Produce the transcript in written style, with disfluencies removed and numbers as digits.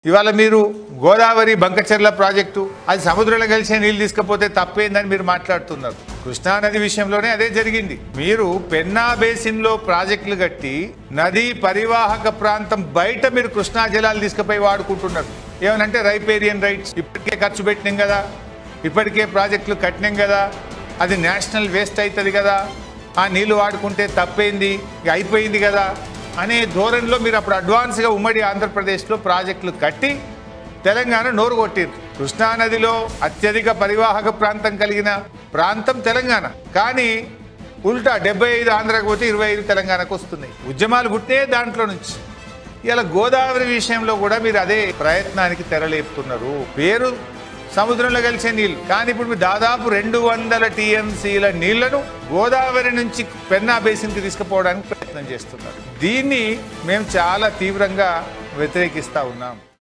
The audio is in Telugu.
ఇవాళ మీరు గోదావరి బంకచెర్ల ప్రాజెక్టు అది సముద్రంలో కలిసే నీళ్ళు తీసుకపోతే తప్పేందని మీరు మాట్లాడుతున్నారు. కృష్ణానది విషయంలోనే అదే జరిగింది. మీరు పెన్నా బేసిన్లో ప్రాజెక్టులు కట్టి నదీ పరివాహక ప్రాంతం బయట మీరు కృష్ణా జలాలు తీసుకుపోయి వాడుకుంటున్నారు. ఏమనంటే రైపేరియన్ రైట్స్, ఇప్పటికే ఖర్చు పెట్టినాం కదా, ఇప్పటికే ప్రాజెక్టులు కట్టినాం కదా, అది నేషనల్ వేస్ట్ అవుతుంది కదా, ఆ నీళ్లు వాడుకుంటే తప్పేంది, అయిపోయింది కదా అనే ధోరణిలో మీరు అప్పుడు అడ్వాన్స్గా ఉమ్మడి ఆంధ్రప్రదేశ్లో ప్రాజెక్టులు కట్టి తెలంగాణ నోరు కొట్టిరు. కృష్ణానదిలో అత్యధిక పరివాహక ప్రాంతం కలిగిన ప్రాంతం తెలంగాణ. కానీ ఉల్టా 75 ఆంధ్రాకు పోతే 25 తెలంగాణకు వస్తున్నాయి. ఉద్యమాలు పుట్టే దాంట్లో నుంచి. ఇలా గోదావరి విషయంలో కూడా మీరు అదే ప్రయత్నానికి తెరలేపుతున్నారు. పేరు సముద్రంలో కలిసే నీళ్ళు, కానీ ఇప్పుడు మీరు దాదాపు 200 TMCల నీళ్లను గోదావరి నుంచి పెన్నా బేసిన్కి తీసుకుపోవడానికి ప్రయత్నం చేస్తున్నారు. దీన్ని మేము చాలా తీవ్రంగా వ్యతిరేకిస్తూ ఉన్నాం.